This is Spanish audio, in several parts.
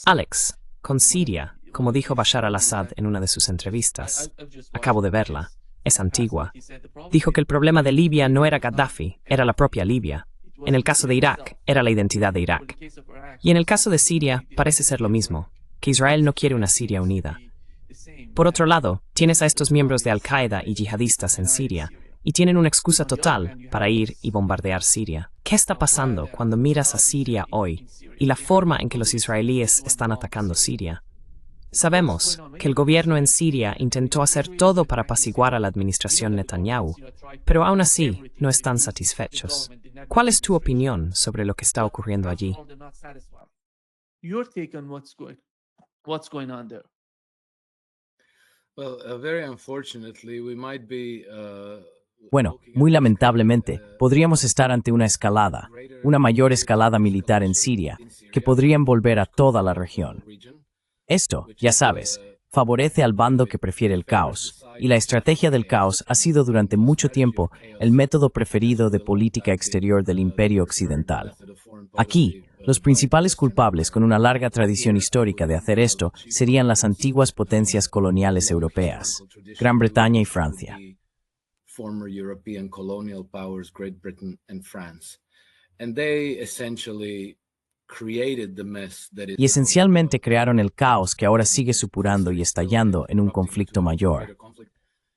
Alex, con Siria, como dijo Bashar al-Assad en una de sus entrevistas, acabo de verla, es antigua, dijo que el problema de Libia no era Gaddafi, era la propia Libia. En el caso de Irak, era la identidad de Irak. Y en el caso de Siria, parece ser lo mismo, que Israel no quiere una Siria unida. Por otro lado, tienes a estos miembros de Al-Qaeda y yihadistas en Siria, y tienen una excusa total para ir y bombardear Siria. ¿Qué está pasando cuando miras a Siria hoy y la forma en que los israelíes están atacando Siria? Sabemos que el gobierno en Siria intentó hacer todo para apaciguar a la administración Netanyahu, pero aún así no están satisfechos. ¿Cuál es tu opinión sobre lo que está ocurriendo allí? Bueno, muy lamentablemente, podríamos estar ante una escalada, una mayor escalada militar en Siria, que podría envolver a toda la región. Esto, ya sabes, favorece al bando que prefiere el caos, y la estrategia del caos ha sido durante mucho tiempo el método preferido de política exterior del Imperio Occidental. Aquí, los principales culpables con una larga tradición histórica de hacer esto serían las antiguas potencias coloniales europeas, Gran Bretaña y Francia. Former European colonial powers, Great Britain and France. And they essentially created the mess that is. Y esencialmente crearon el caos que ahora sigue supurando y estallando en un conflicto mayor.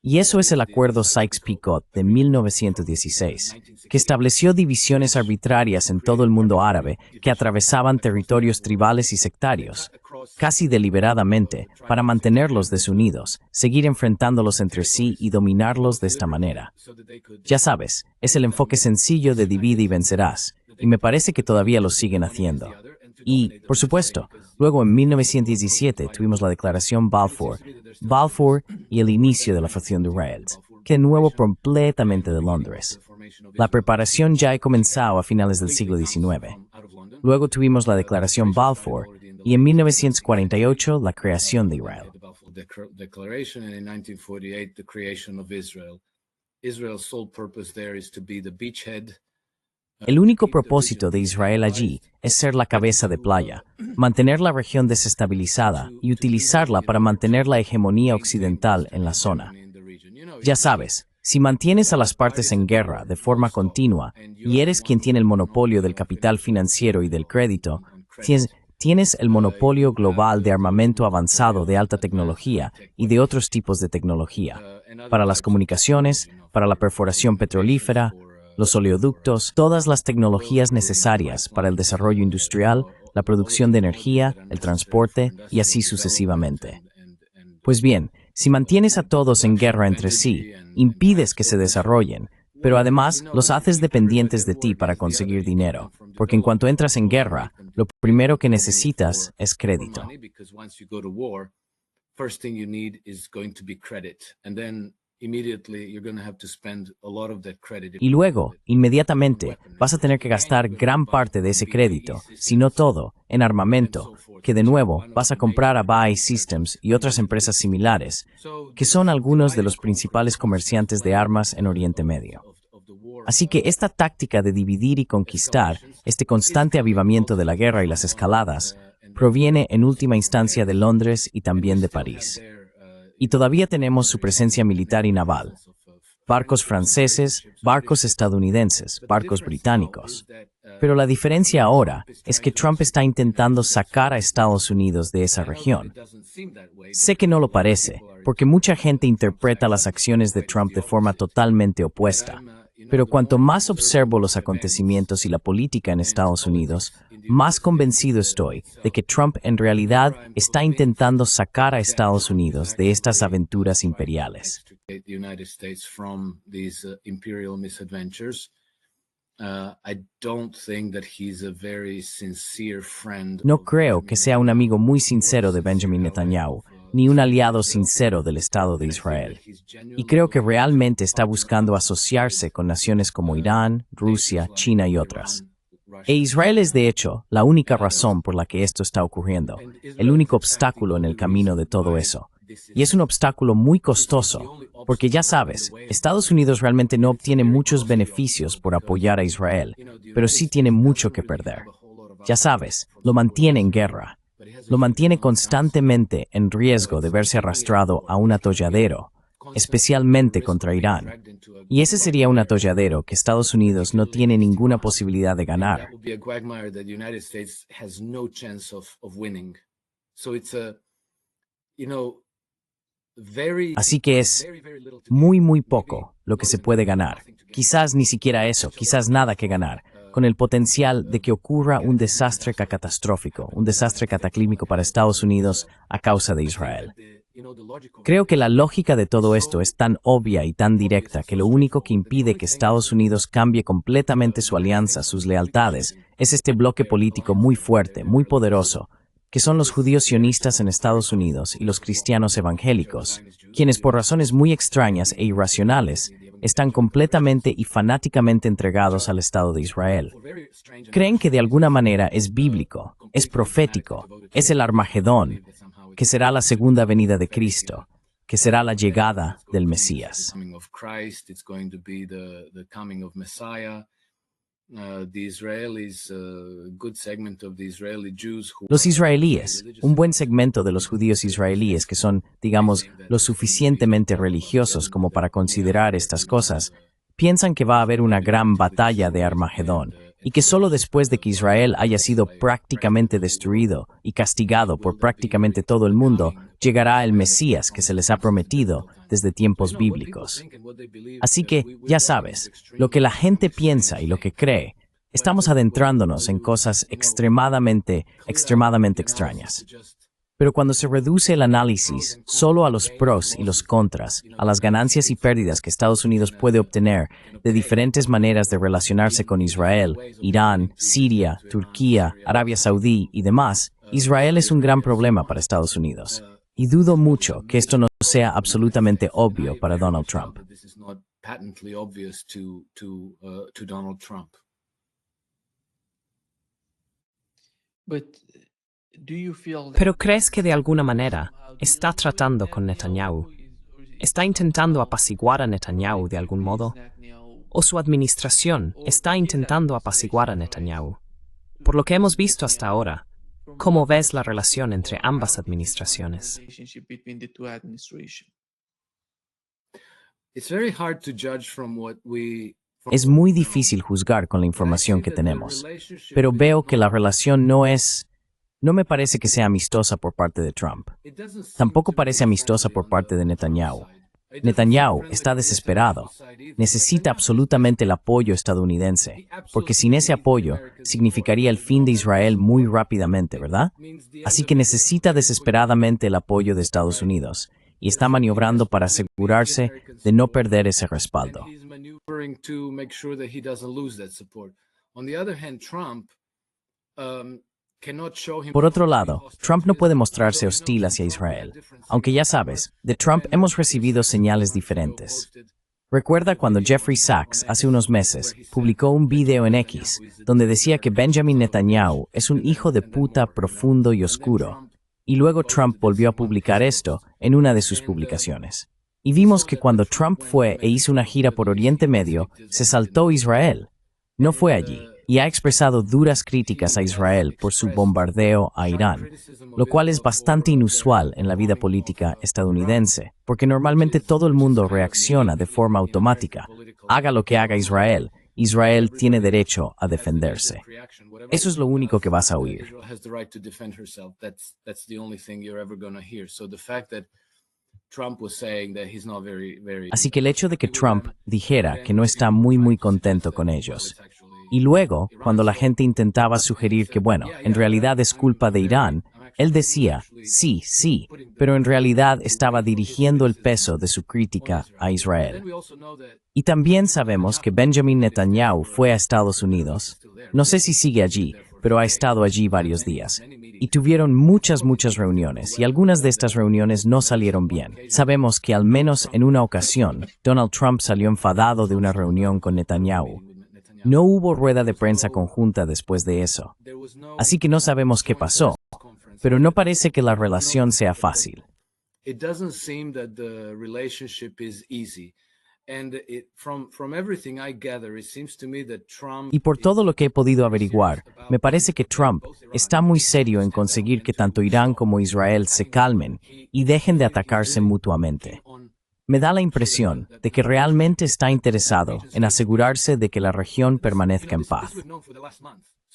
Y eso es el Acuerdo Sykes-Picot de 1916, que estableció divisiones arbitrarias en todo el mundo árabe que atravesaban territorios tribales y sectarios, casi deliberadamente, para mantenerlos desunidos, seguir enfrentándolos entre sí y dominarlos de esta manera. Ya sabes, es el enfoque sencillo de divide y vencerás, y me parece que todavía lo siguen haciendo. Y, por supuesto, luego en 1917 tuvimos la Declaración Balfour y el inicio de la fracción de Israel, que de nuevo completamente de Londres. La preparación ya ha comenzado a finales del siglo XIX. Luego tuvimos la Declaración Balfour y en 1948 la creación de Israel. El único propósito de Israel allí es ser la cabeza de playa, mantener la región desestabilizada y utilizarla para mantener la hegemonía occidental en la zona. Ya sabes, si mantienes a las partes en guerra de forma continua y eres quien tiene el monopolio del capital financiero y del crédito, tienes el monopolio global de armamento avanzado de alta tecnología y de otros tipos de tecnología, para las comunicaciones, para la perforación petrolífera, los oleoductos, todas las tecnologías necesarias para el desarrollo industrial, la producción de energía, el transporte y así sucesivamente. Pues bien, si mantienes a todos en guerra entre sí, impides que se desarrollen, pero además los haces dependientes de ti para conseguir dinero, porque en cuanto entras en guerra, lo primero que necesitas es crédito. Y luego, inmediatamente, vas a tener que gastar gran parte de ese crédito, si no todo, en armamento, que de nuevo vas a comprar a BAE Systems y otras empresas similares, que son algunos de los principales comerciantes de armas en Oriente Medio. Así que esta táctica de dividir y conquistar, este constante avivamiento de la guerra y las escaladas, proviene en última instancia de Londres y también de París. Y todavía tenemos su presencia militar y naval. Barcos franceses, barcos estadounidenses, barcos británicos. Pero la diferencia ahora es que Trump está intentando sacar a Estados Unidos de esa región. Sé que no lo parece, porque mucha gente interpreta las acciones de Trump de forma totalmente opuesta. Pero cuanto más observo los acontecimientos y la política en Estados Unidos, más convencido estoy de que Trump en realidad está intentando sacar a Estados Unidos de estas aventuras imperiales. No creo que sea un amigo muy sincero de Benjamin Netanyahu, ni un aliado sincero del Estado de Israel. Y creo que realmente está buscando asociarse con naciones como Irán, Rusia, China y otras. E Israel es, de hecho, la única razón por la que esto está ocurriendo, el único obstáculo en el camino de todo eso. Y es un obstáculo muy costoso, porque ya sabes, Estados Unidos realmente no obtiene muchos beneficios por apoyar a Israel, pero sí tiene mucho que perder. Ya sabes, lo mantiene en guerra. Lo mantiene constantemente en riesgo de verse arrastrado a un atolladero, especialmente contra Irán. Y ese sería un atolladero que Estados Unidos no tiene ninguna posibilidad de ganar. Así que es muy poco lo que se puede ganar. Quizás ni siquiera eso, quizás nada que ganar, con el potencial de que ocurra un desastre catastrófico, un desastre cataclísmico para Estados Unidos a causa de Israel. Creo que la lógica de todo esto es tan obvia y tan directa que lo único que impide que Estados Unidos cambie completamente su alianza, sus lealtades, es este bloque político muy fuerte, muy poderoso, que son los judíos sionistas en Estados Unidos y los cristianos evangélicos, quienes por razones muy extrañas e irracionales están completamente y fanáticamente entregados al Estado de Israel. Creen que de alguna manera es bíblico, es profético, es el Armagedón, que será la segunda venida de Cristo, que será la llegada del Mesías. Los israelíes, un buen segmento de los judíos israelíes que son, digamos, lo suficientemente religiosos como para considerar estas cosas, piensan que va a haber una gran batalla de Armagedón y que solo después de que Israel haya sido prácticamente destruido y castigado por prácticamente todo el mundo, llegará el Mesías que se les ha prometido desde tiempos bíblicos. Así que, ya sabes, lo que la gente piensa y lo que cree, estamos adentrándonos en cosas extremadamente extrañas. Pero cuando se reduce el análisis solo a los pros y los contras, a las ganancias y pérdidas que Estados Unidos puede obtener de diferentes maneras de relacionarse con Israel, Irán, Siria, Turquía, Arabia Saudí y demás, Israel es un gran problema para Estados Unidos. Y dudo mucho que esto no sea absolutamente obvio para Donald Trump. Pero ¿crees que de alguna manera está tratando con Netanyahu? ¿Está intentando apaciguar a Netanyahu de algún modo? ¿O su administración está intentando apaciguar a Netanyahu? Por lo que hemos visto hasta ahora, ¿cómo ves la relación entre ambas administraciones? Es muy difícil juzgar con la información que tenemos, pero veo que la relación no me parece que sea amistosa por parte de Trump. Tampoco parece amistosa por parte de Netanyahu. Netanyahu está desesperado. Necesita absolutamente el apoyo estadounidense, porque sin ese apoyo significaría el fin de Israel muy rápidamente, ¿verdad? Así que necesita desesperadamente el apoyo de Estados Unidos, y está maniobrando para asegurarse de no perder ese respaldo. Por otro lado, Trump no puede mostrarse hostil hacia Israel, aunque ya sabes, de Trump hemos recibido señales diferentes. Recuerda cuando Jeffrey Sachs, hace unos meses, publicó un video en X, donde decía que Benjamin Netanyahu es un hijo de puta profundo y oscuro, y luego Trump volvió a publicar esto en una de sus publicaciones. Y vimos que cuando Trump fue e hizo una gira por Oriente Medio, se saltó Israel. No fue allí. Y ha expresado duras críticas a Israel por su bombardeo a Irán, lo cual es bastante inusual en la vida política estadounidense, porque normalmente todo el mundo reacciona de forma automática. Haga lo que haga Israel, Israel tiene derecho a defenderse. Eso es lo único que vas a oír. Así que el hecho de que Trump dijera que no está muy contento con ellos, y luego, cuando la gente intentaba sugerir que, bueno, en realidad es culpa de Irán, él decía, sí, pero en realidad estaba dirigiendo el peso de su crítica a Israel. Y también sabemos que Benjamin Netanyahu fue a Estados Unidos. No sé si sigue allí, pero ha estado allí varios días. Y tuvieron muchas reuniones, y algunas de estas reuniones no salieron bien. Sabemos que al menos en una ocasión, Donald Trump salió enfadado de una reunión con Netanyahu. No hubo rueda de prensa conjunta después de eso. Así que no sabemos qué pasó, pero no parece que la relación sea fácil. it doesn't seem that the relationship is easy. And from everything I gather, it seems to me that Trump Y por todo lo que he podido averiguar, me parece que Trump está muy serio en conseguir que tanto Irán como Israel se calmen y dejen de atacarse mutuamente. Me da la impresión de que realmente está interesado en asegurarse de que la región permanezca en paz.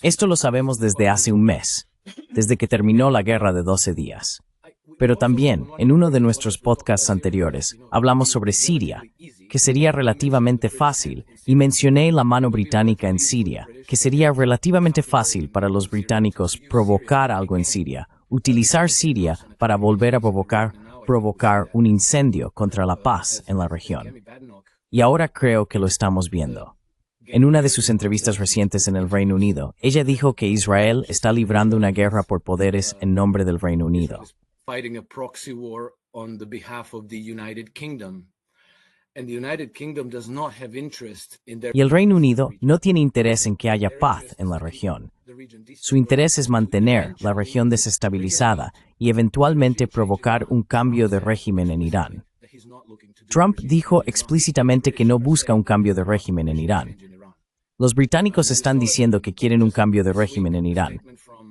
Esto lo sabemos desde hace un mes, desde que terminó la guerra de 12 días. Pero también, en uno de nuestros podcasts anteriores, hablamos sobre Siria, que sería relativamente fácil, y mencioné la mano británica en Siria, que sería relativamente fácil para los británicos provocar algo en Siria, utilizar Siria para volver a provocar un incendio contra la paz en la región. Y ahora creo que lo estamos viendo. En una de sus entrevistas recientes en el Reino Unido, ella dijo que Israel está librando una guerra por poderes en nombre del Reino Unido. Fighting a proxy war on the behalf of the United Kingdom. And the United Kingdom does not have interest in their... Y el Reino Unido no tiene interés en que haya paz en la región. Su interés es mantener la región desestabilizada y eventualmente provocar un cambio de régimen en Irán. Trump dijo explícitamente que no busca un cambio de régimen en Irán. Los británicos están diciendo que quieren un cambio de régimen en Irán.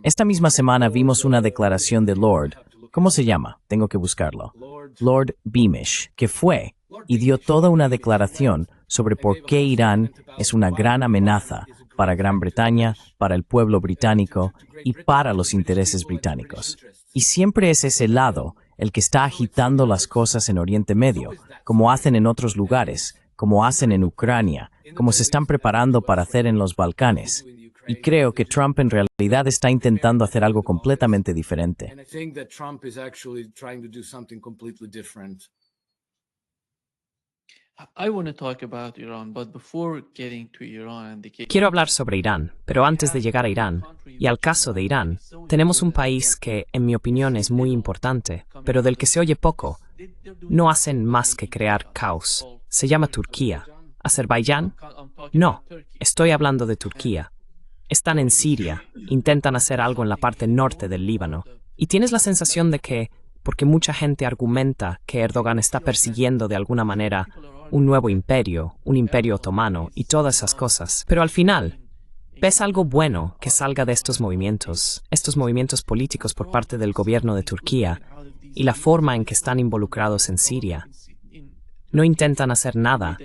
Esta misma semana vimos una declaración de Lord... ¿Cómo se llama? Tengo que buscarlo. Lord Beamish, que fue y dio toda una declaración sobre por qué Irán es una gran amenaza para Gran Bretaña, para el pueblo británico y para los intereses británicos. Y siempre es ese lado el que está agitando las cosas en Oriente Medio, como hacen en otros lugares, como hacen en Ucrania, como se están preparando para hacer en los Balcanes. Y creo que Trump en realidad está intentando hacer algo completamente diferente. Quiero hablar sobre Irán, pero antes de llegar a Irán, y al caso de Irán, tenemos un país que, en mi opinión, es muy importante, pero del que se oye poco. No hacen más que crear caos. Se llama Turquía. ¿Azerbaiyán? No, estoy hablando de Turquía. Están en Siria, intentan hacer algo en la parte norte del Líbano, y tienes la sensación de que, porque mucha gente argumenta que Erdogan está persiguiendo de alguna manera un nuevo imperio, un imperio otomano y todas esas cosas, pero al final, ¿ves algo bueno que salga de estos movimientos políticos por parte del gobierno de Turquía y la forma en que están involucrados en Siria? No intentan hacer nada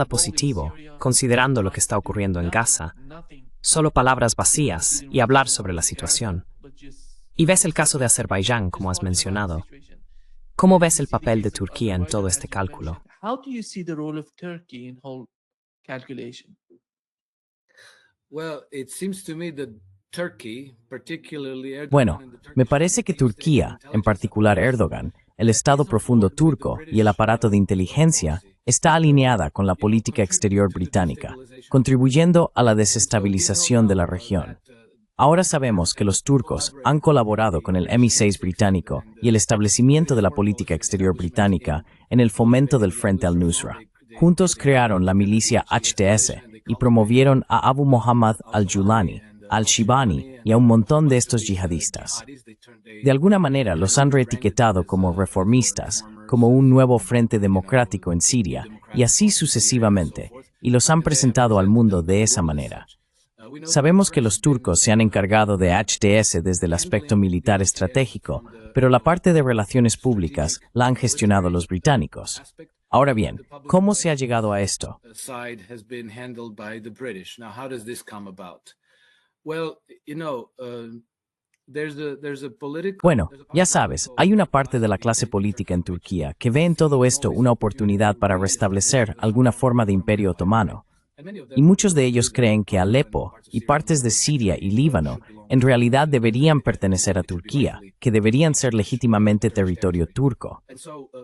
positivo, considerando lo que está ocurriendo en Gaza. Solo palabras vacías y hablar sobre la situación. Y ves el caso de Azerbaiyán, como has mencionado. ¿Cómo ves el papel de Turquía en todo este cálculo? Bueno, me parece que Turquía, en particular Erdogan, el Estado profundo turco y el aparato de inteligencia, está alineada con la política exterior británica, contribuyendo a la desestabilización de la región. Ahora sabemos que los turcos han colaborado con el MI6 británico y el establecimiento de la política exterior británica en el fomento del Frente al-Nusra. Juntos crearon la milicia HTS y promovieron a Abu Muhammad al-Julani, al-Shibani y a un montón de estos yihadistas. De alguna manera los han reetiquetado como reformistas, como un nuevo frente democrático en Siria, y así sucesivamente, y los han presentado al mundo de esa manera. Sabemos que los turcos se han encargado de HTS desde el aspecto militar estratégico, pero la parte de relaciones públicas la han gestionado los británicos. Ahora bien, ¿cómo se ha llegado a esto? Bueno, ya sabes, hay una parte de la clase política en Turquía que ve en todo esto una oportunidad para restablecer alguna forma de imperio otomano. Y muchos de ellos creen que Alepo y partes de Siria y Líbano en realidad deberían pertenecer a Turquía, que deberían ser legítimamente territorio turco.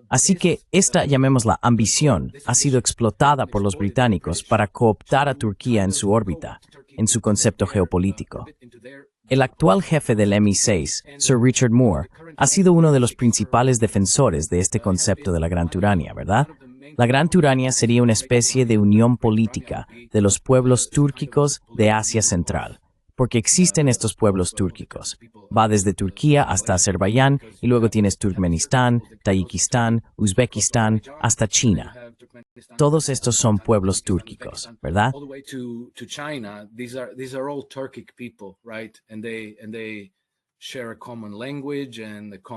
Así que esta, llamémosla ambición, ha sido explotada por los británicos para cooptar a Turquía en su órbita, en su concepto geopolítico. El actual jefe del MI6, Sir Richard Moore, ha sido uno de los principales defensores de este concepto de la Gran Turania, ¿verdad? La Gran Turania sería una especie de unión política de los pueblos túrquicos de Asia Central, porque existen estos pueblos túrquicos. Va desde Turquía hasta Azerbaiyán y luego tienes Turkmenistán, Tayikistán, Uzbekistán, hasta China. Todos estos son pueblos túrquicos, ¿verdad?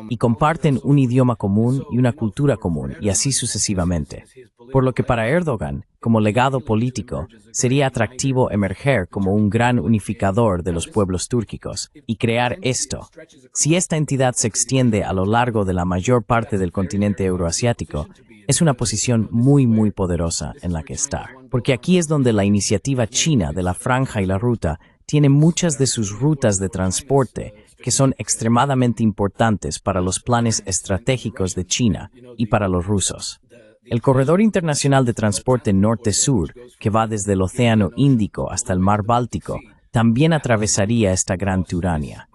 Y comparten un idioma común y una cultura común, y así sucesivamente. Por lo que para Erdogan, como legado político, sería atractivo emerger como un gran unificador de los pueblos túrquicos y crear esto. Si esta entidad se extiende a lo largo de la mayor parte del continente euroasiático, es una posición muy poderosa en la que estar. Porque aquí es donde la iniciativa china de la Franja y la Ruta tiene muchas de sus rutas de transporte que son extremadamente importantes para los planes estratégicos de China y para los rusos. El corredor internacional de transporte norte-sur, que va desde el Océano Índico hasta el Mar Báltico, también atravesaría esta gran Turania.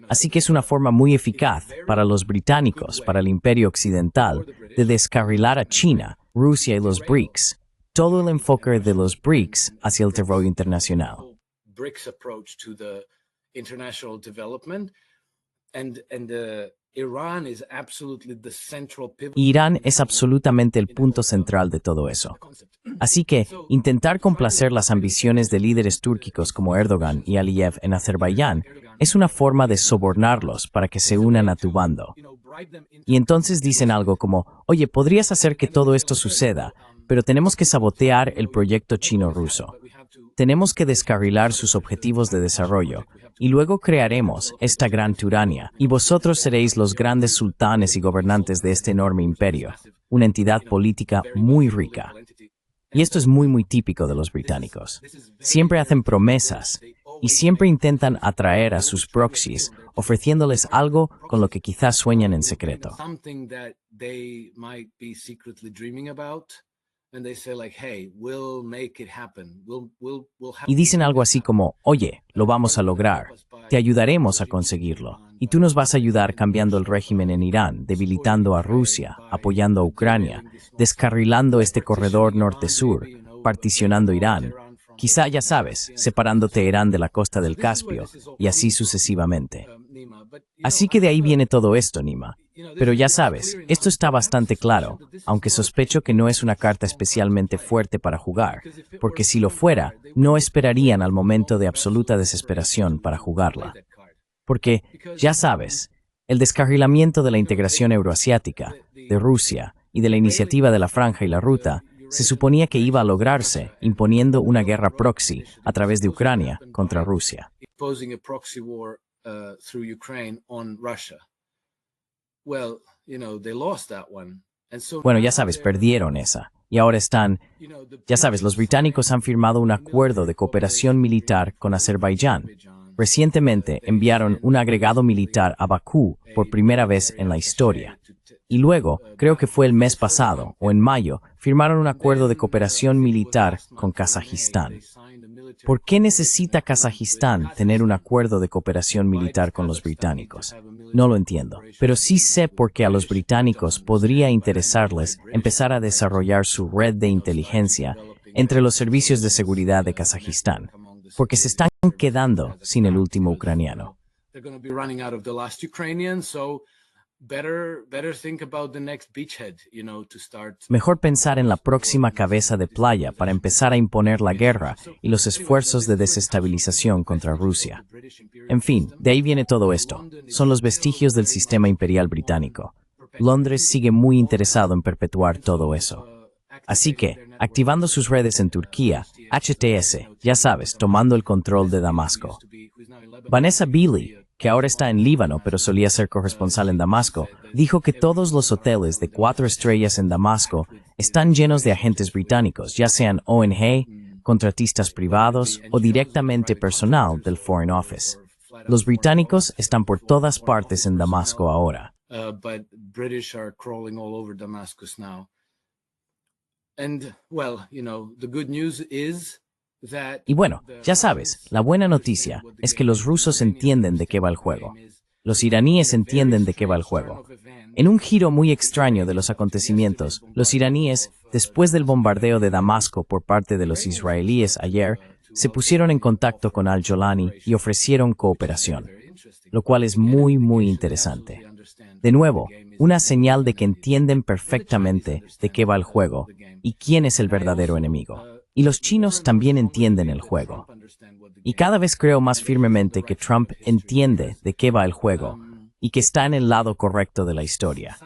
Así que es una forma muy eficaz para los británicos, para el Imperio Occidental, de descarrilar a China, Rusia y los BRICS, todo el enfoque de los BRICS hacia el terreno internacional. Irán es absolutamente el punto central de todo eso. Así que, intentar complacer las ambiciones de líderes túrquicos como Erdogan y Aliyev en Azerbaiyán es una forma de sobornarlos para que se unan a tu bando. Y entonces dicen algo como, oye, podrías hacer que todo esto suceda, pero tenemos que sabotear el proyecto chino-ruso. Tenemos que descarrilar sus objetivos de desarrollo, y luego crearemos esta gran Turania, y vosotros seréis los grandes sultanes y gobernantes de este enorme imperio, una entidad política muy rica. Y esto es muy típico de los británicos. Siempre hacen promesas, y siempre intentan atraer a sus proxies, ofreciéndoles algo con lo que quizás sueñan en secreto. Y dicen algo así como, oye, lo vamos a lograr, te ayudaremos a conseguirlo, y tú nos vas a ayudar cambiando el régimen en Irán, debilitando a Rusia, apoyando a Ucrania, descarrilando este corredor norte-sur, particionando Irán, quizá ya sabes, separando Teherán de la costa del Caspio, y así sucesivamente. Así que de ahí viene todo esto, Nima. Pero ya sabes, esto está bastante claro, aunque sospecho que no es una carta especialmente fuerte para jugar, porque si lo fuera, no esperarían al momento de absoluta desesperación para jugarla. Porque, ya sabes, el descarrilamiento de la integración euroasiática, de Rusia y de la iniciativa de la Franja y la Ruta, se suponía que iba a lograrse imponiendo una guerra proxy a través de Ucrania contra Rusia. Bueno, ya sabes, perdieron esa. Y ahora están, ya sabes, los británicos han firmado un acuerdo de cooperación militar con Azerbaiyán. Recientemente enviaron un agregado militar a Bakú por primera vez en la historia. Y luego, creo que fue el mes pasado, o en mayo, firmaron un acuerdo de cooperación militar con Kazajistán. ¿Por qué necesita Kazajistán tener un acuerdo de cooperación militar con los británicos? No lo entiendo, pero sí sé por qué a los británicos podría interesarles empezar a desarrollar su red de inteligencia entre los servicios de seguridad de Kazajistán, porque se están quedando sin el último ucraniano. Mejor pensar en la próxima cabeza de playa para empezar a imponer la guerra y los esfuerzos de desestabilización contra Rusia. En fin, de ahí viene todo esto. Son los vestigios del sistema imperial británico. Londres sigue muy interesado en perpetuar todo eso. Así que, activando sus redes en Turquía, HTS, ya sabes, tomando el control de Damasco. Vanessa Beeley, que ahora está en Líbano pero solía ser corresponsal en Damasco, dijo que todos los hoteles de 4 estrellas en Damasco están llenos de agentes británicos, ya sean ONG, contratistas privados o directamente personal del Foreign Office. Los británicos están por todas partes en Damasco ahora. Y bueno, ya sabes, la buena noticia es que los rusos entienden de qué va el juego. Los iraníes entienden de qué va el juego. En un giro muy extraño de los acontecimientos, los iraníes, después del bombardeo de Damasco por parte de los israelíes ayer, se pusieron en contacto con al-Jolani y ofrecieron cooperación, lo cual es muy, muy interesante. De nuevo, una señal de que entienden perfectamente de qué va el juego y quién es el verdadero enemigo. Y los chinos también entienden el juego. Y cada vez creo más firmemente que Trump entiende de qué va el juego y que está en el lado correcto de la historia.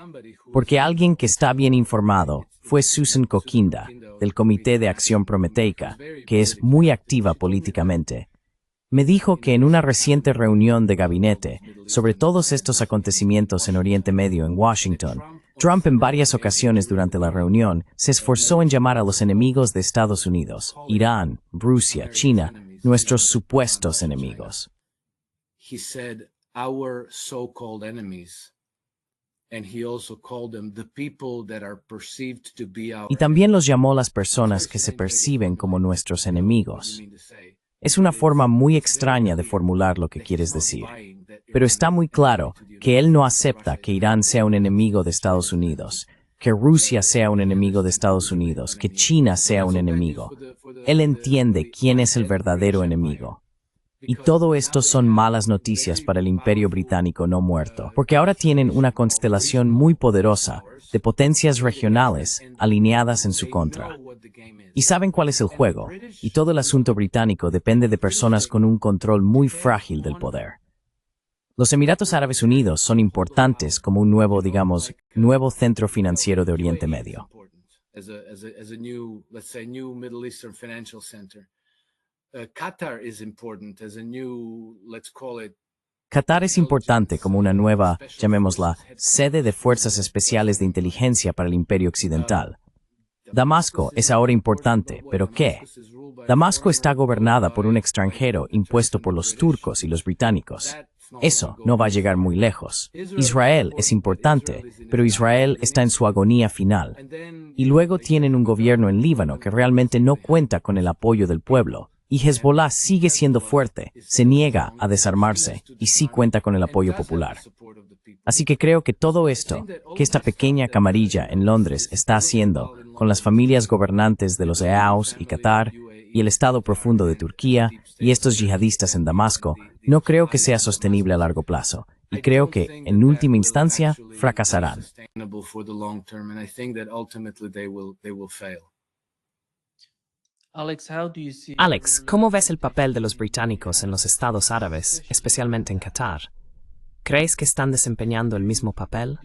Porque alguien que está bien informado fue Susan Kokinda, del Comité de Acción Prometeica, que es muy activa políticamente. Me dijo que en una reciente reunión de gabinete sobre todos estos acontecimientos en Oriente Medio en Washington, Trump en varias ocasiones durante la reunión se esforzó en llamar a los enemigos de Estados Unidos, Irán, Rusia, China, nuestros supuestos enemigos. He said our so-called enemies, and he also called them the people that are perceived to be our Y también los llamó las personas que se perciben como nuestros enemigos. Es una forma muy extraña de formular lo que quieres decir, pero está muy claro que él no acepta que Irán sea un enemigo de Estados Unidos, que Rusia sea un enemigo de Estados Unidos, que China sea un enemigo. Él entiende quién es el verdadero enemigo. Y todo esto son malas noticias para el Imperio Británico no muerto, porque ahora tienen una constelación muy poderosa de potencias regionales alineadas en su contra. Y saben cuál es el juego, y todo el asunto británico depende de personas con un control muy frágil del poder. Los Emiratos Árabes Unidos son importantes como un nuevo, digamos, nuevo centro financiero de Oriente Medio. Qatar es importante como una nueva, llamémosla, sede de fuerzas especiales de inteligencia para el Imperio Occidental. Damasco es ahora importante, ¿pero qué? Damasco está gobernada por un extranjero impuesto por los turcos y los británicos. Eso no va a llegar muy lejos. Israel es importante, pero Israel está en su agonía final. Y luego tienen un gobierno en Líbano que realmente no cuenta con el apoyo del pueblo. Y Hezbollah sigue siendo fuerte, se niega a desarmarse y sí cuenta con el apoyo popular. Así que creo que todo esto, que esta pequeña camarilla en Londres está haciendo con las familias gobernantes de los EAUs y Qatar y el Estado profundo de Turquía y estos yihadistas en Damasco, no creo que sea sostenible a largo plazo. Y creo que, en última instancia, fracasarán. Alex, ¿cómo ves el papel de los británicos en los estados árabes, especialmente en Qatar? ¿Crees que están desempeñando el mismo papel?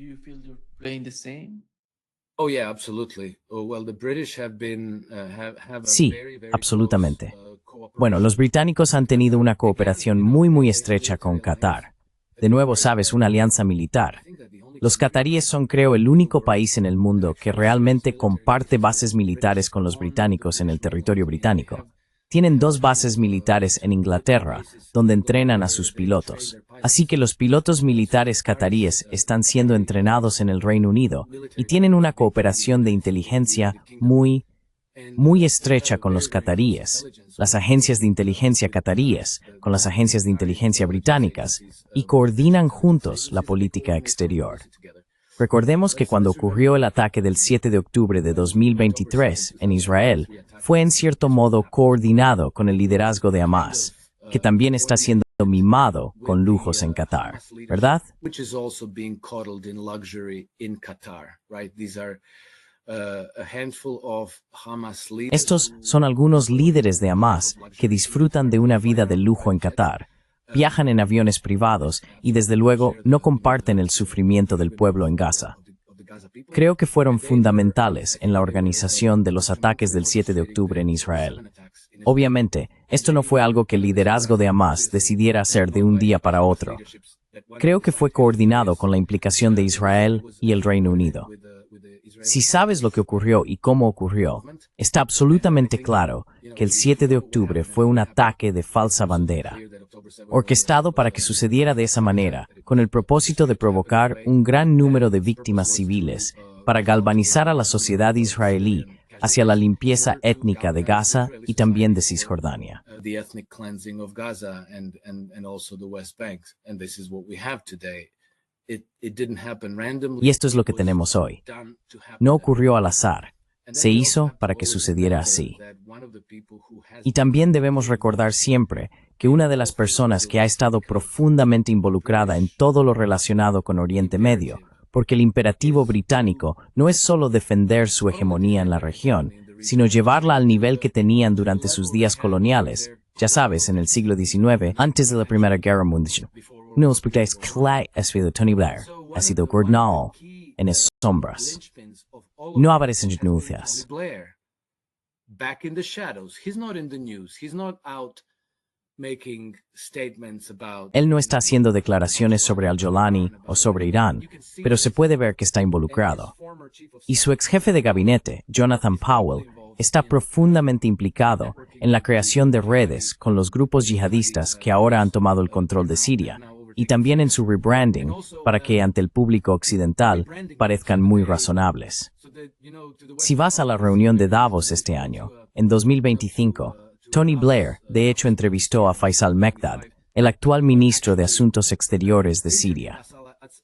Sí, absolutamente. Bueno, los británicos han tenido una cooperación muy estrecha con Qatar. De nuevo, sabes, una alianza militar. Los cataríes son, creo, el único país en el mundo que realmente comparte bases militares con los británicos en el territorio británico. Tienen 2 bases militares en Inglaterra, donde entrenan a sus pilotos. Así que los pilotos militares cataríes están siendo entrenados en el Reino Unido y tienen una cooperación de inteligencia muy estrecha con los cataríes, las agencias de inteligencia cataríes, con las agencias de inteligencia británicas, y coordinan juntos la política exterior. Recordemos que cuando ocurrió el ataque del 7 de octubre de 2023 en Israel, fue en cierto modo coordinado con el liderazgo de Hamas, que también está siendo mimado con lujos en Qatar, ¿verdad? Estos son algunos líderes de Hamas que disfrutan de una vida de lujo en Qatar, viajan en aviones privados y desde luego no comparten el sufrimiento del pueblo en Gaza. Creo que fueron fundamentales en la organización de los ataques del 7 de octubre en Israel. Obviamente, esto no fue algo que el liderazgo de Hamas decidiera hacer de un día para otro. Creo que fue coordinado con la implicación de Israel y el Reino Unido. Si sabes lo que ocurrió y cómo ocurrió, está absolutamente claro que el 7 de octubre fue un ataque de falsa bandera, orquestado para que sucediera de esa manera, con el propósito de provocar un gran número de víctimas civiles, para galvanizar a la sociedad israelí hacia la limpieza étnica de Gaza y también de Cisjordania. Y esto es lo que tenemos hoy. No ocurrió al azar. Se hizo para que sucediera así. Y también debemos recordar siempre que una de las personas que ha estado profundamente involucrada en todo lo relacionado con Oriente Medio, porque el imperativo británico no es solo defender su hegemonía en la región, sino llevarla al nivel que tenían durante sus días coloniales, ya sabes, en el siglo XIX, antes de la Primera Guerra Mundial. Uno de los proyectos clave ha sido Tony Blair, ha sido gobernador en las sombras. No aparecen denuncias. Back in the shadows. He's not in the news. He's not out making statements about. Él no está haciendo declaraciones sobre Al-Jolani o sobre Irán, pero se puede ver que está involucrado. Y su ex jefe de gabinete, Jonathan Powell, está profundamente implicado en la creación de redes con los grupos yihadistas que ahora han tomado el control de Siria, y también en su rebranding para que ante el público occidental parezcan muy razonables. Si vas a la reunión de Davos este año, en 2025, Tony Blair, de hecho, entrevistó a Faisal Mekdad, el actual ministro de Asuntos Exteriores de Siria.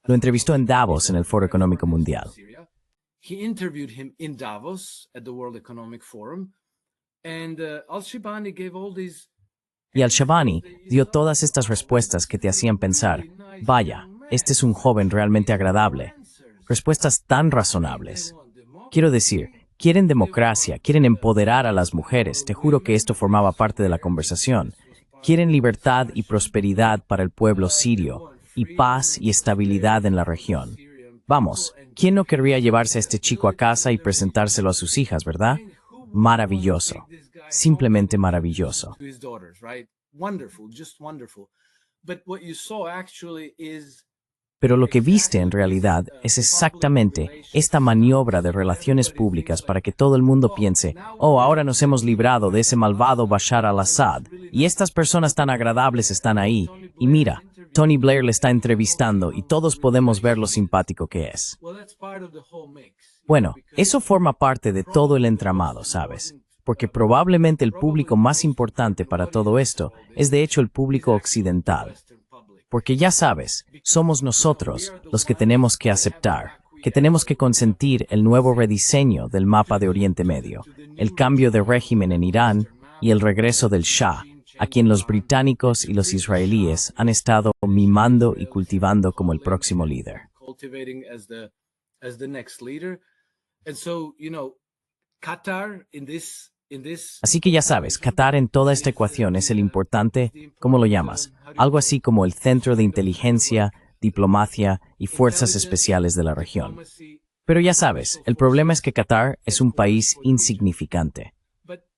Lo entrevistó en Davos en el Foro Económico Mundial. He interviewed him in Davos at the World Economic Forum, and al-Shibani gave all these. Y al-Shabani dio todas estas respuestas que te hacían pensar, vaya, este es un joven realmente agradable. Respuestas tan razonables. Quiero decir, quieren democracia, quieren empoderar a las mujeres, te juro que esto formaba parte de la conversación. Quieren libertad y prosperidad para el pueblo sirio, y paz y estabilidad en la región. Vamos, ¿quién no querría llevarse a este chico a casa y presentárselo a sus hijas, verdad? Maravilloso. Simplemente maravilloso. Pero lo que viste en realidad es exactamente esta maniobra de relaciones públicas para que todo el mundo piense, oh, ahora nos hemos librado de ese malvado Bashar al-Assad, y estas personas tan agradables están ahí, y mira, Tony Blair le está entrevistando y todos podemos ver lo simpático que es. Bueno, eso forma parte de todo el entramado, ¿sabes? Porque probablemente el público más importante para todo esto es de hecho el público occidental. Porque ya sabes, somos nosotros los que tenemos que aceptar, que tenemos que consentir el nuevo rediseño del mapa de Oriente Medio, el cambio de régimen en Irán y el regreso del Shah, a quien los británicos y los israelíes han estado mimando y cultivando como el próximo líder. Así que ya sabes, Qatar en toda esta ecuación es el importante, ¿cómo lo llamas? Algo así como el centro de inteligencia, diplomacia y fuerzas especiales de la región. Pero ya sabes, el problema es que Qatar es un país insignificante.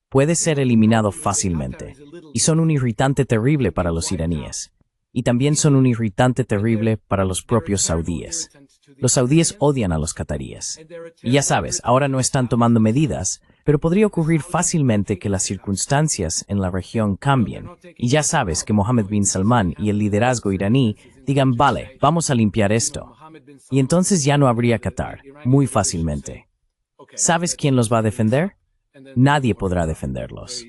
Puede ser eliminado fácilmente, y son un irritante terrible para los iraníes. Y también son un irritante terrible para los propios saudíes. Los saudíes odian a los qataríes. Y ya sabes, ahora no están tomando medidas, pero podría ocurrir fácilmente que las circunstancias en la región cambien. Y ya sabes que Mohammed bin Salman y el liderazgo iraní digan, vale, vamos a limpiar esto. Y entonces ya no habría Qatar, muy fácilmente. ¿Sabes quién los va a defender? Nadie podrá defenderlos.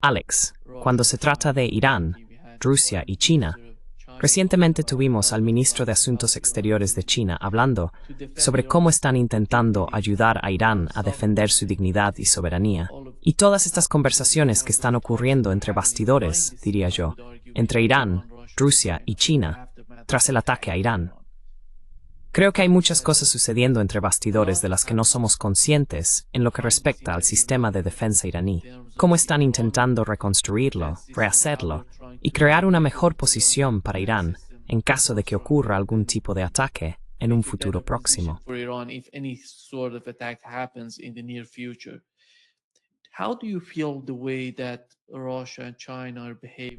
Alex, cuando se trata de Irán, Rusia y China, recientemente tuvimos al ministro de Asuntos Exteriores de China hablando sobre cómo están intentando ayudar a Irán a defender su dignidad y soberanía. Y todas estas conversaciones que están ocurriendo entre bastidores, diría yo, entre Irán, Rusia y China, tras el ataque a Irán. Creo que hay muchas cosas sucediendo entre bastidores de las que no somos conscientes en lo que respecta al sistema de defensa iraní, cómo están intentando reconstruirlo, rehacerlo y crear una mejor posición para Irán en caso de que ocurra algún tipo de ataque en un futuro próximo.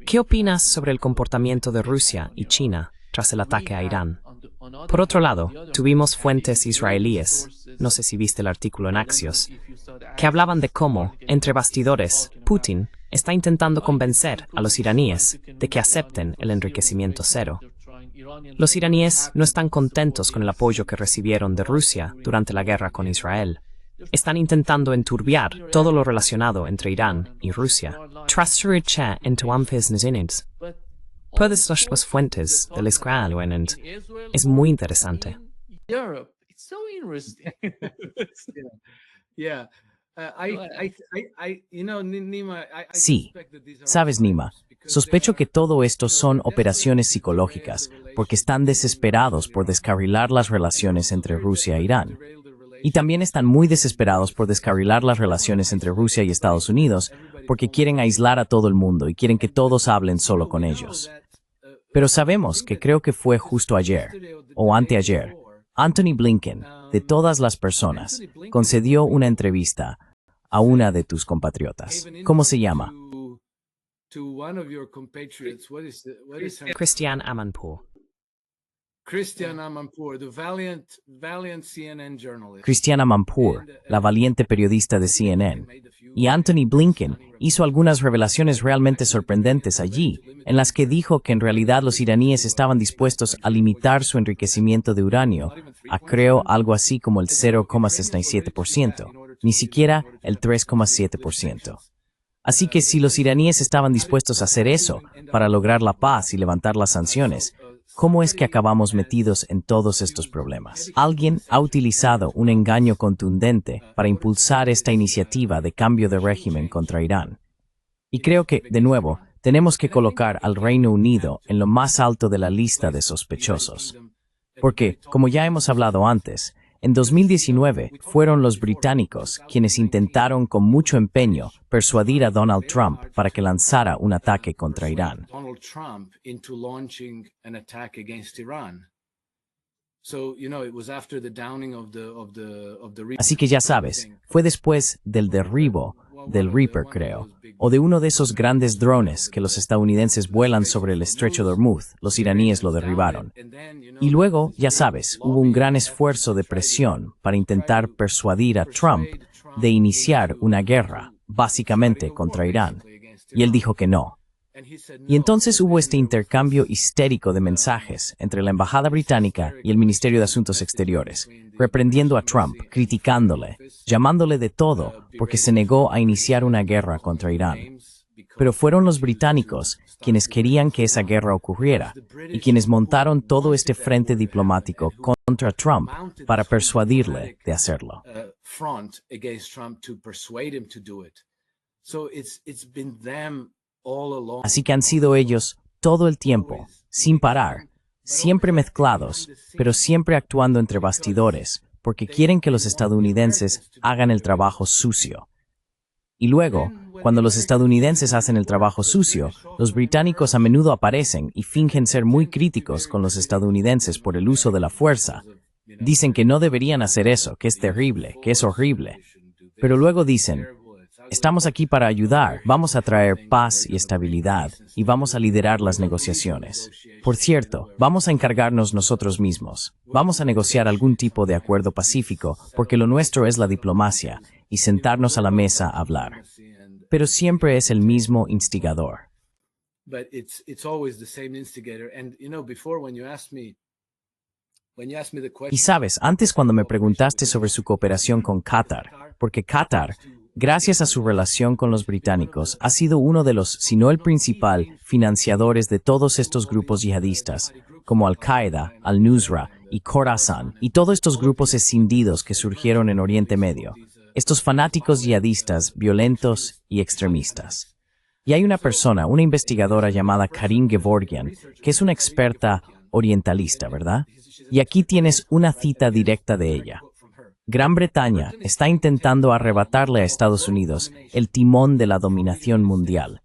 ¿Qué opinas sobre el comportamiento de Rusia y China tras el ataque a Irán? Por otro lado, tuvimos fuentes israelíes, no sé si viste el artículo en Axios, que hablaban de cómo, entre bastidores, Putin está intentando convencer a los iraníes de que acepten el enriquecimiento cero. Los iraníes no están contentos con el apoyo que recibieron de Rusia durante la guerra con Israel, Están intentando enturbiar todo lo relacionado entre Irán y Rusia. Trasuricha into business units. Puedes las fuentes del Israel es muy interesante. Sí, sabes, Nima, sospecho que todo esto son operaciones psicológicas, porque están desesperados por descarrilar las relaciones entre Rusia e Irán. Y también están muy desesperados por descarrilar las relaciones entre Rusia y Estados Unidos, porque quieren aislar a todo el mundo y quieren que todos hablen solo con ellos. Pero sabemos que creo que fue justo ayer, o anteayer, Antony Blinken, de todas las personas, concedió una entrevista a una de tus compatriotas. ¿Cómo se llama? Christiane Amanpour. Christiane Amanpour, the valiant CNN journalist. Christiane Amanpour, la valiente periodista de CNN. Y Antony Blinken hizo algunas revelaciones realmente sorprendentes allí, en las que dijo que en realidad los iraníes estaban dispuestos a limitar su enriquecimiento de uranio a, creo, algo así como el 0,67%, ni siquiera el 3,7%. Así que si los iraníes estaban dispuestos a hacer eso para lograr la paz y levantar las sanciones, ¿cómo es que acabamos metidos en todos estos problemas? Alguien ha utilizado un engaño contundente para impulsar esta iniciativa de cambio de régimen contra Irán. Y creo que, de nuevo, tenemos que colocar al Reino Unido en lo más alto de la lista de sospechosos. Porque, como ya hemos hablado antes, en 2019 fueron los británicos quienes intentaron con mucho empeño persuadir a Donald Trump para que lanzara un ataque contra Irán. Así que ya sabes, fue después del derribo del Reaper, creo, o de uno de esos grandes drones que los estadounidenses vuelan sobre el estrecho de Hormuz, los iraníes lo derribaron. Y luego, ya sabes, hubo un gran esfuerzo de presión para intentar persuadir a Trump de iniciar una guerra, básicamente contra Irán. Y él dijo que no. Y entonces hubo este intercambio histérico de mensajes entre la Embajada Británica y el Ministerio de Asuntos Exteriores, reprendiendo a Trump, criticándole, llamándole de todo porque se negó a iniciar una guerra contra Irán. Pero fueron los británicos quienes querían que esa guerra ocurriera y quienes montaron todo este frente diplomático contra Trump para persuadirle de hacerlo. Así que han sido ellos todo el tiempo, sin parar, siempre mezclados, pero siempre actuando entre bastidores, porque quieren que los estadounidenses hagan el trabajo sucio. Y luego, cuando los estadounidenses hacen el trabajo sucio, los británicos a menudo aparecen y fingen ser muy críticos con los estadounidenses por el uso de la fuerza. Dicen que no deberían hacer eso, que es terrible, que es horrible. Pero luego dicen, estamos aquí para ayudar, vamos a traer paz y estabilidad, y vamos a liderar las negociaciones. Por cierto, vamos a encargarnos nosotros mismos. Vamos a negociar algún tipo de acuerdo pacífico, porque lo nuestro es la diplomacia, y sentarnos a la mesa a hablar. Pero siempre es el mismo instigador. Y sabes, antes cuando me preguntaste sobre su cooperación con Qatar, porque Qatar, gracias a su relación con los británicos, ha sido uno de los, si no el principal, financiadores de todos estos grupos yihadistas, como Al-Qaeda, Al-Nusra y Khorasan, y todos estos grupos escindidos que surgieron en Oriente Medio, estos fanáticos yihadistas violentos y extremistas. Y hay una persona, una investigadora llamada Karin Gevorgian, que es una experta orientalista, ¿verdad? Y aquí tienes una cita directa de ella. Gran Bretaña está intentando arrebatarle a Estados Unidos el timón de la dominación mundial.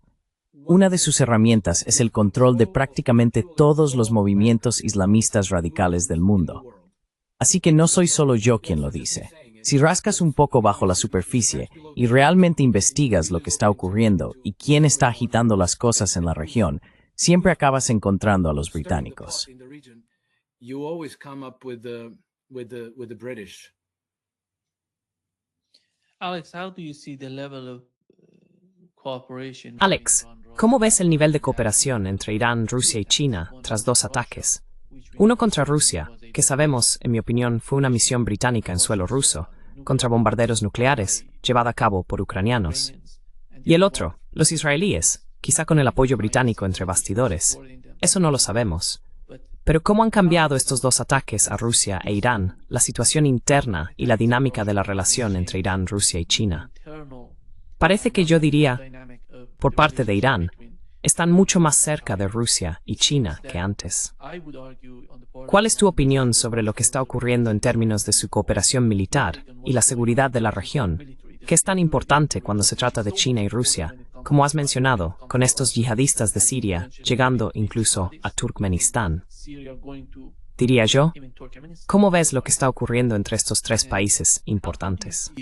Una de sus herramientas es el control de prácticamente todos los movimientos islamistas radicales del mundo. Así que no soy solo yo quien lo dice. Si rascas un poco bajo la superficie y realmente investigas lo que está ocurriendo y quién está agitando las cosas en la región, siempre acabas encontrando a los británicos. Alex, ¿cómo ves el nivel de cooperación entre Irán, Rusia y China tras dos ataques? Uno contra Rusia, que sabemos, en mi opinión, fue una misión británica en suelo ruso, contra bombarderos nucleares, llevada a cabo por ucranianos. Y el otro, los israelíes, quizá con el apoyo británico entre bastidores. Eso no lo sabemos. Pero ¿cómo han cambiado estos dos ataques a Rusia e Irán la situación interna y la dinámica de la relación entre Irán, Rusia y China? Parece que yo diría, por parte de Irán, están mucho más cerca de Rusia y China que antes. ¿Cuál es tu opinión sobre lo que está ocurriendo en términos de su cooperación militar y la seguridad de la región, que es tan importante cuando se trata de China y Rusia, como has mencionado, con estos yihadistas de Siria llegando incluso a Turkmenistán? Diría yo, ¿cómo ves lo que está ocurriendo entre estos tres países importantes?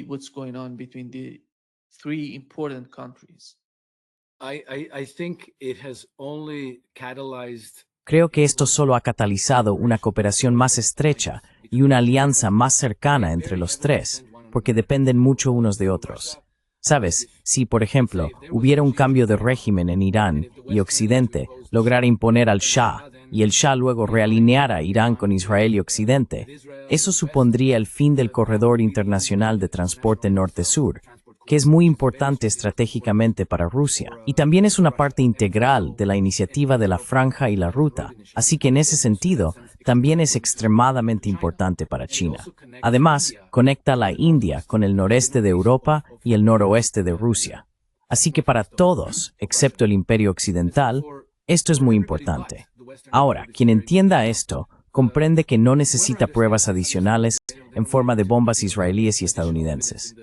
Creo que esto solo ha catalizado una cooperación más estrecha y una alianza más cercana entre los tres, porque dependen mucho unos de otros. Sabes, si por ejemplo hubiera un cambio de régimen en Irán y Occidente lograra imponer al Shah y el Shah luego realineara Irán con Israel y Occidente, eso supondría el fin del corredor internacional de transporte norte-sur, que es muy importante estratégicamente para Rusia, y también es una parte integral de la iniciativa de la Franja y la Ruta, así que en ese sentido, también es extremadamente importante para China. Además, conecta a la India con el noreste de Europa y el noroeste de Rusia. Así que para todos, excepto el Imperio Occidental, esto es muy importante. Ahora, quien entienda esto, comprende que no necesita pruebas adicionales en forma de bombas israelíes y estadounidenses.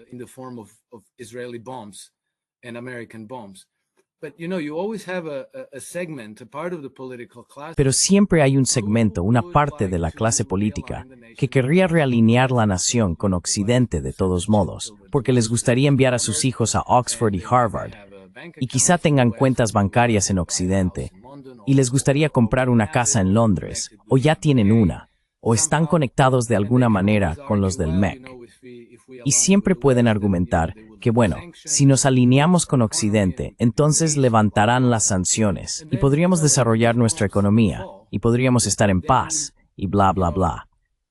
Pero siempre hay un segmento, una parte de la clase política, que querría realinear la nación con Occidente de todos modos, porque les gustaría enviar a sus hijos a Oxford y Harvard, y quizá tengan cuentas bancarias en Occidente, y les gustaría comprar una casa en Londres, o ya tienen una, o están conectados de alguna manera con los del MEC. Y siempre pueden argumentar que, bueno, si nos alineamos con Occidente, entonces levantarán las sanciones, y podríamos desarrollar nuestra economía, y podríamos estar en paz, y bla, bla, bla.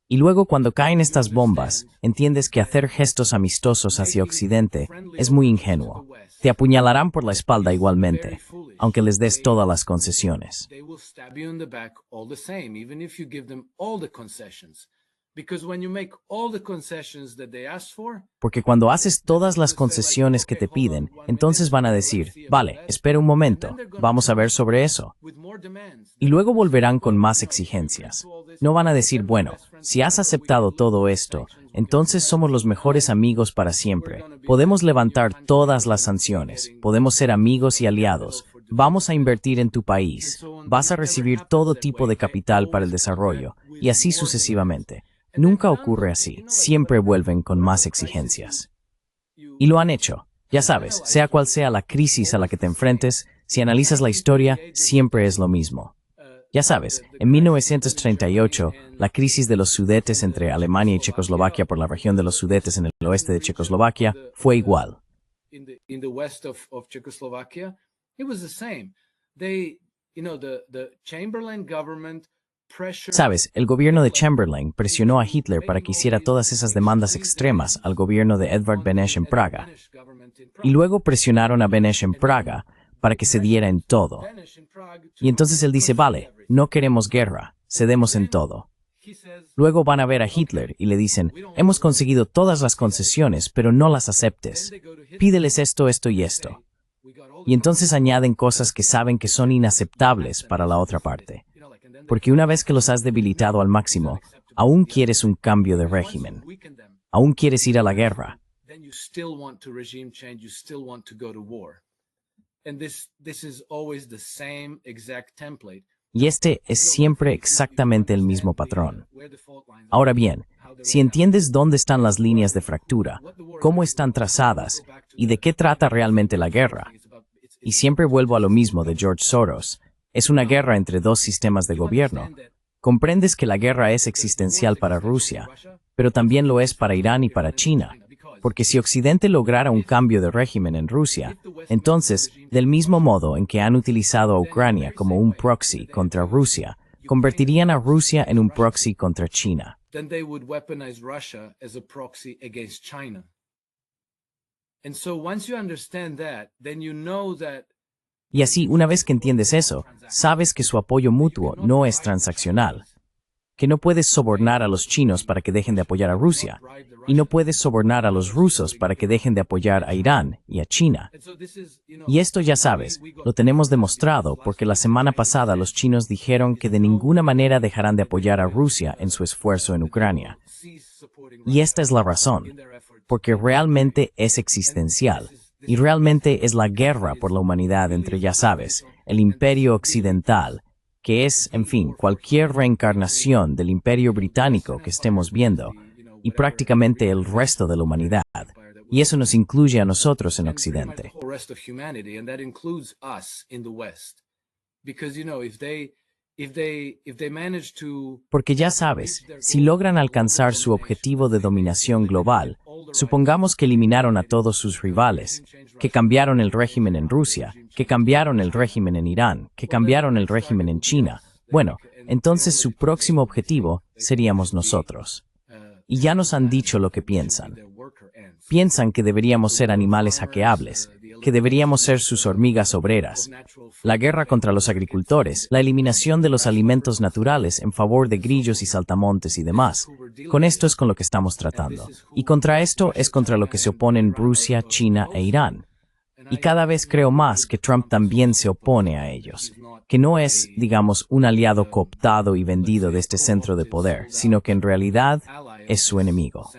Y luego cuando caen estas bombas, entiendes que hacer gestos amistosos hacia Occidente es muy ingenuo. Te apuñalarán por la espalda igualmente, aunque les des todas las concesiones. Porque cuando haces todas las concesiones que te piden, entonces van a decir, vale, espera un momento, vamos a ver sobre eso. Y luego volverán con más exigencias. No van a decir, bueno, si has aceptado todo esto, entonces somos los mejores amigos para siempre. Podemos levantar todas las sanciones, podemos ser amigos y aliados, vamos a invertir en tu país, vas a recibir todo tipo de capital para el desarrollo, y así sucesivamente. Nunca ocurre así, siempre vuelven con más exigencias. Y lo han hecho. Ya sabes, sea cual sea la crisis a la que te enfrentes, si analizas la historia, siempre es lo mismo. Ya sabes, en 1938, la crisis de los Sudetes entre Alemania y Checoslovaquia por la región de los Sudetes en el oeste de Checoslovaquia fue igual. Sabes, el gobierno de Chamberlain presionó a Hitler para que hiciera todas esas demandas extremas al gobierno de Edvard Beneš en Praga. Y luego presionaron a Beneš en Praga para que cediera en todo. Y entonces él dice, vale, no queremos guerra, cedemos en todo. Luego van a ver a Hitler y le dicen, hemos conseguido todas las concesiones, pero no las aceptes. Pídeles esto, esto y esto. Y entonces añaden cosas que saben que son inaceptables para la otra parte. Porque una vez que los has debilitado al máximo, aún quieres un cambio de régimen. Aún quieres ir a la guerra. Y este es siempre exactamente el mismo patrón. Ahora bien, si entiendes dónde están las líneas de fractura, cómo están trazadas y de qué trata realmente la guerra, y siempre vuelvo a lo mismo de George Soros, es una guerra entre dos sistemas de gobierno. Comprendes que la guerra es existencial para Rusia, pero también lo es para Irán y para China, porque si Occidente lograra un cambio de régimen en Rusia, entonces, del mismo modo en que han utilizado a Ucrania como un proxy contra Rusia, convertirían a Rusia en un proxy contra China. then they would weaponize Russia as a proxy against China. And so once you understand that, then you know that. Y así, una vez que entiendes eso, sabes que su apoyo mutuo no es transaccional, que no puedes sobornar a los chinos para que dejen de apoyar a Rusia, y no puedes sobornar a los rusos para que dejen de apoyar a Irán y a China. Y esto ya sabes, lo tenemos demostrado porque la semana pasada los chinos dijeron que de ninguna manera dejarán de apoyar a Rusia en su esfuerzo en Ucrania. Y esta es la razón, porque realmente es existencial, y realmente es la guerra por la humanidad entre, ya sabes, el imperio occidental, que es, en fin, cualquier reencarnación del imperio británico que estemos viendo, y prácticamente el resto de la humanidad. Y eso nos incluye a nosotros en Occidente. Porque ya sabes, si logran alcanzar su objetivo de dominación global, supongamos que eliminaron a todos sus rivales, que cambiaron el régimen en Rusia, que cambiaron el régimen en Irán, que cambiaron el régimen en China, bueno, entonces su próximo objetivo seríamos nosotros. Y ya nos han dicho lo que piensan. Piensan que deberíamos ser animales hackeables, que deberíamos ser sus hormigas obreras. La guerra contra los agricultores, la eliminación de los alimentos naturales en favor de grillos y saltamontes y demás. Con esto es con lo que estamos tratando. Y contra esto es contra lo que se oponen Rusia, China e Irán. Y cada vez creo más que Trump también se opone a ellos, que no es, digamos, un aliado cooptado y vendido de este centro de poder, sino que en realidad es su enemigo.